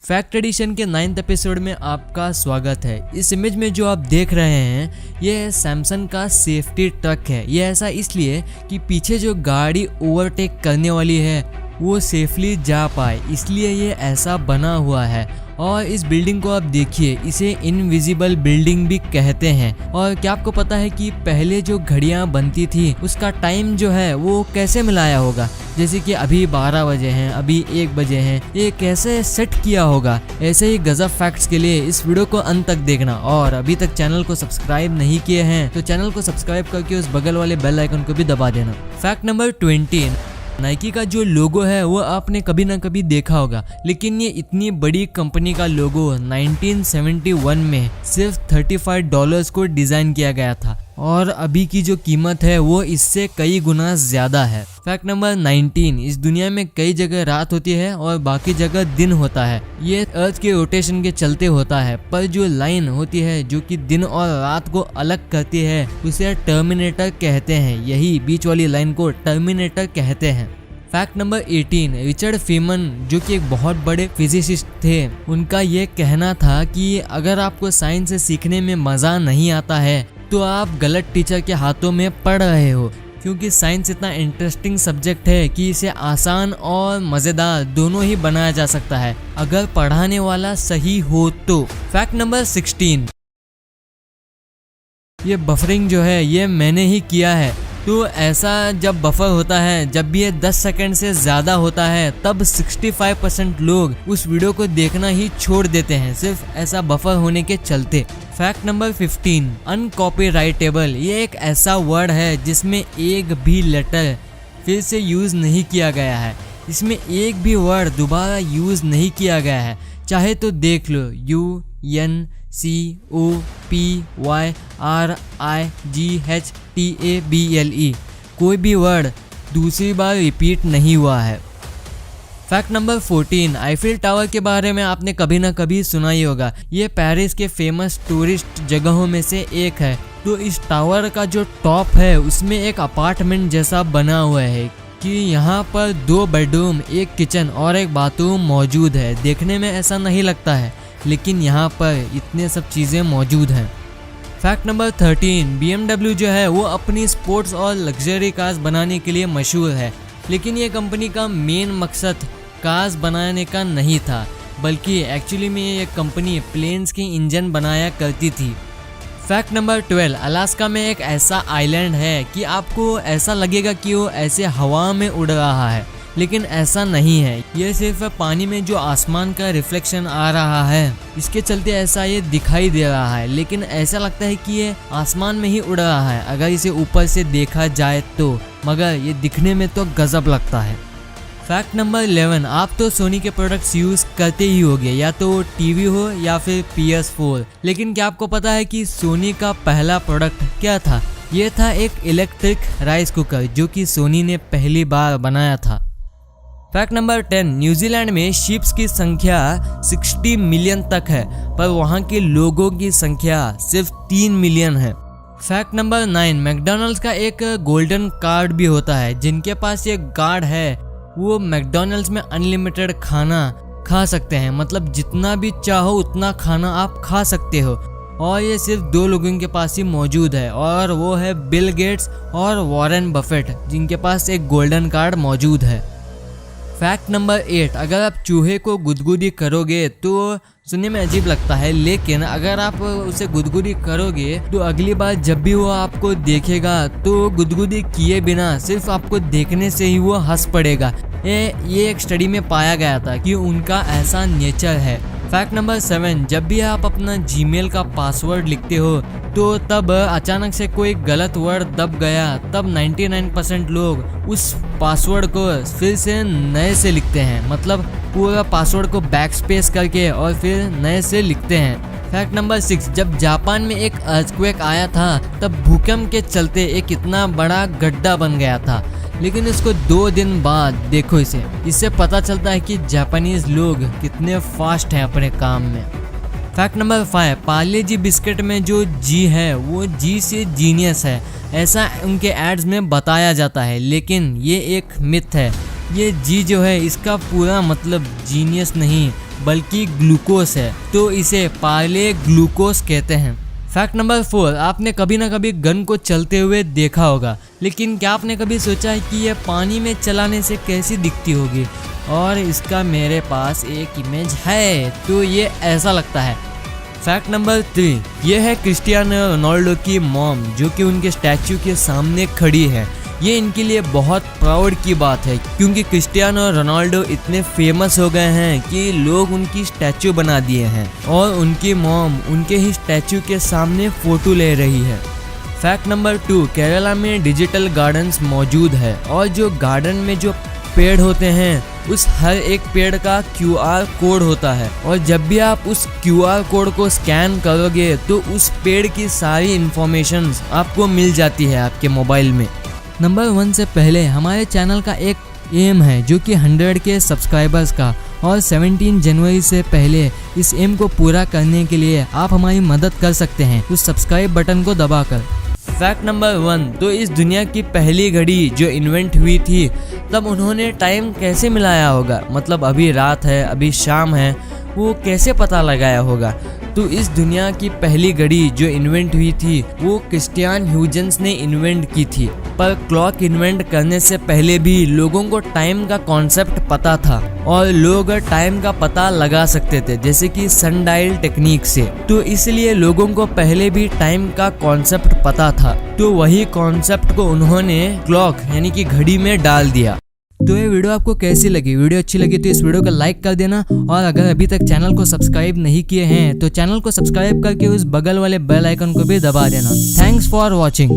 Fact addition के 9th episode में आपका स्वागत है। इस इमेज में जो आप देख रहे हैं ये सैमसंग का सेफ्टी ट्रक है। ये ऐसा इसलिए कि पीछे जो गाड़ी ओवरटेक करने वाली है वो सेफली जा पाए, इसलिए ये ऐसा बना हुआ है। और इस बिल्डिंग को आप देखिए, इसे इनविजिबल बिल्डिंग भी कहते हैं। और क्या आपको पता है कि पहले जो घड़ियां बनती थी उसका टाइम जो है वो कैसे मिलाया होगा? जैसे कि अभी 12 बजे हैं, अभी 1 बजे हैं, ये कैसे सेट किया होगा? ऐसे ही गजब फैक्ट्स के लिए इस वीडियो को अंत तक देखना। और अभी तक चैनल को सब्सक्राइब नहीं किए हैं तो चैनल को सब्सक्राइब करके उस बगल वाले बेल आइकन को भी दबा देना। फैक्ट नंबर 20, नाइकी का जो लोगो है वो आपने कभी ना कभी देखा होगा, लेकिन ये इतनी बड़ी कंपनी का लोगो 1971 में सिर्फ $35 को डिजाइन किया गया था और अभी की जो कीमत है वो इससे कई गुना ज्यादा है। फैक्ट नंबर 19, इस दुनिया में कई जगह रात होती है और बाकी जगह दिन होता है। ये अर्थ के रोटेशन के चलते होता है, पर जो लाइन होती है जो कि दिन और रात को अलग करती है उसे टर्मिनेटर कहते हैं। यही बीच वाली लाइन को टर्मिनेटर कहते हैं। फैक्ट नंबर 18, रिचर्ड फीमन जो कि एक बहुत बड़े फिजिसिस्ट थे, उनका ये कहना था कि अगर आपको साइंस से सीखने में मजा नहीं आता है तो आप गलत टीचर के हाथों में पड़ रहे हो, क्योंकि साइंस इतना इंटरेस्टिंग सब्जेक्ट है कि इसे आसान और मज़ेदार दोनों ही बनाया जा सकता है अगर पढ़ाने वाला सही हो तो। फैक्ट नंबर 16, ये बफरिंग जो है ये मैंने ही किया है। तो ऐसा जब बफर होता है, जब भी ये 10 सेकंड से ज़्यादा होता है, तब 65% लोग उस वीडियो को देखना ही छोड़ देते हैं, सिर्फ ऐसा बफर होने के चलते। फैक्ट नंबर 15, अनकॉपीराइटेबल, ये एक ऐसा वर्ड है जिसमें एक भी लेटर फिर से यूज़ नहीं किया गया है। इसमें एक भी वर्ड दोबारा यूज़ नहीं किया गया है। चाहे तो देख लो, UNCOPYRIGHTABLE, कोई भी वर्ड दूसरी बार रिपीट नहीं हुआ है। फैक्ट नंबर 14, आईफिल टावर के बारे में आपने कभी ना कभी सुना ही होगा। ये पेरिस के फेमस टूरिस्ट जगहों में से एक है। तो इस टावर का जो टॉप है उसमें एक अपार्टमेंट जैसा बना हुआ है कि यहाँ पर 2 बेडरूम, 1 किचन और 1 बाथरूम मौजूद है। देखने में ऐसा नहीं लगता है, लेकिन यहाँ पर इतने सब चीज़ें मौजूद हैं। फैक्ट नंबर 13, BMW जो है वो अपनी स्पोर्ट्स और लग्जरी कार्स बनाने के लिए मशहूर है, लेकिन ये कंपनी का मेन मकसद कार्स बनाने का नहीं था, बल्कि एक्चुअली में ये कंपनी प्लेन्स के इंजन बनाया करती थी। फैक्ट नंबर 12, अलास्का में एक ऐसा आइलैंड है कि आपको ऐसा लगेगा कि वो ऐसे हवा में उड़ रहा है, लेकिन ऐसा नहीं है। ये सिर्फ पानी में जो आसमान का रिफ्लेक्शन आ रहा है इसके चलते ऐसा ये दिखाई दे रहा है, लेकिन ऐसा लगता है कि ये आसमान में ही उड़ रहा है अगर इसे ऊपर से देखा जाए तो, मगर ये दिखने में तो गजब लगता है। फैक्ट नंबर 11, आप तो सोनी के प्रोडक्ट्स यूज़ करते ही होंगे, या तो टीवी हो या फिर PS4, लेकिन क्या आपको पता है कि सोनी का पहला प्रोडक्ट क्या था? ये था एक इलेक्ट्रिक राइस कुकर जो कि सोनी ने पहली बार बनाया था। फैक्ट नंबर 10, न्यूजीलैंड में शीप्स की संख्या 60 मिलियन तक है, पर वहाँ के लोगों की संख्या सिर्फ 3 मिलियन है। फैक्ट नंबर 9, मैकडॉनल्ड्स का एक गोल्डन कार्ड भी होता है। जिनके पास ये कार्ड है वो मैकडॉनल्ड्स में अनलिमिटेड खाना खा सकते हैं, मतलब जितना भी चाहो उतना खाना आप खा सकते हो। और ये सिर्फ 2 लोगों के पास ही मौजूद है, और वो है बिल गेट्स और वॉरेन बफेट, जिनके पास एक गोल्डन कार्ड मौजूद है। फैक्ट नंबर 8, अगर आप चूहे को गुदगुदी करोगे तो सुनने में अजीब लगता है, लेकिन अगर आप उसे गुदगुदी करोगे तो अगली बार जब भी वो आपको देखेगा तो गुदगुदी किए बिना सिर्फ आपको देखने से ही वो हंस पड़ेगा। ये एक स्टडी में पाया गया था कि उनका ऐसा नेचर है। फैक्ट नंबर 7, जब भी आप अपना जीमेल का पासवर्ड लिखते हो तो तब अचानक से कोई गलत वर्ड दब गया, तब 99% लोग उस पासवर्ड को फिर से नए से लिखते हैं, मतलब पूरा पासवर्ड को बैकस्पेस करके और फिर नए से लिखते हैं। फैक्ट नंबर 6, जब जापान में एक अर्थक्वेक आया था तब भूकंप के चलते एक इतना बड़ा गड्ढा बन गया था, लेकिन इसको 2 दिन बाद देखो इससे पता चलता है कि जापानीज लोग कितने फास्ट हैं अपने काम में। फैक्ट नंबर 5, पार्ले जी बिस्किट में जो जी है वो जी से जीनियस है, ऐसा उनके एड्स में बताया जाता है, लेकिन ये एक मिथ है। ये जी जो है इसका पूरा मतलब जीनियस नहीं बल्कि ग्लूकोज है, तो इसे पार्ले ग्लूकोज कहते हैं। फैक्ट नंबर 4, आपने कभी ना कभी गन को चलते हुए देखा होगा, लेकिन क्या आपने कभी सोचा है कि यह पानी में चलाने से कैसी दिखती होगी? और इसका मेरे पास एक इमेज है, तो ये ऐसा लगता है। फैक्ट नंबर 3, ये है क्रिस्टियानो रोनाल्डो की मॉम, जो कि उनके स्टैचू के सामने खड़ी है। ये इनके लिए बहुत प्राउड की बात है, क्योंकि क्रिस्टियानो रोनाल्डो इतने फेमस हो गए हैं कि लोग उनकी स्टैचू बना दिए हैं और उनकी मॉम उनके ही स्टैचू के सामने फोटो ले रही है। फैक्ट नंबर 2, केरला में डिजिटल गार्डन्स मौजूद है और जो गार्डन में जो पेड़ होते हैं उस हर एक पेड़ का QR कोड होता है, और जब भी आप उस QR कोड को स्कैन करोगे तो उस पेड़ की सारी इंफॉर्मेशन आपको मिल जाती है आपके मोबाइल में। नंबर 1 से पहले हमारे चैनल का एक एम है जो कि 100 के सब्सक्राइबर्स का, और 17 जनवरी से पहले इस एम को पूरा करने के लिए आप हमारी मदद कर सकते हैं उस सब्सक्राइब बटन को दबाकर। फैक्ट नंबर 1, तो इस दुनिया की पहली घड़ी जो इन्वेंट हुई थी तब उन्होंने टाइम कैसे मिलाया होगा? मतलब अभी रात है, अभी शाम है, वो कैसे पता लगाया होगा? तो इस दुनिया की पहली घड़ी जो इन्वेंट हुई थी वो क्रिस्टियन ह्यूजेंस ने इन्वेंट की थी, पर क्लॉक इन्वेंट करने से पहले भी लोगों को टाइम का कॉन्सेप्ट पता था और लोग टाइम का पता लगा सकते थे, जैसे कि सनडायल टेक्निक से। तो इसलिए लोगों को पहले भी टाइम का कॉन्सेप्ट पता था, तो वही कॉन्सेप्ट को उन्होंने क्लॉक यानी कि घड़ी में डाल दिया। तो ये वीडियो आपको कैसी लगी? वीडियो अच्छी लगी तो इस वीडियो को लाइक कर देना, और अगर अभी तक चैनल को सब्सक्राइब नहीं किए हैं तो चैनल को सब्सक्राइब करके उस बगल वाले बेल आइकन को भी दबा देना। Thanks for watching.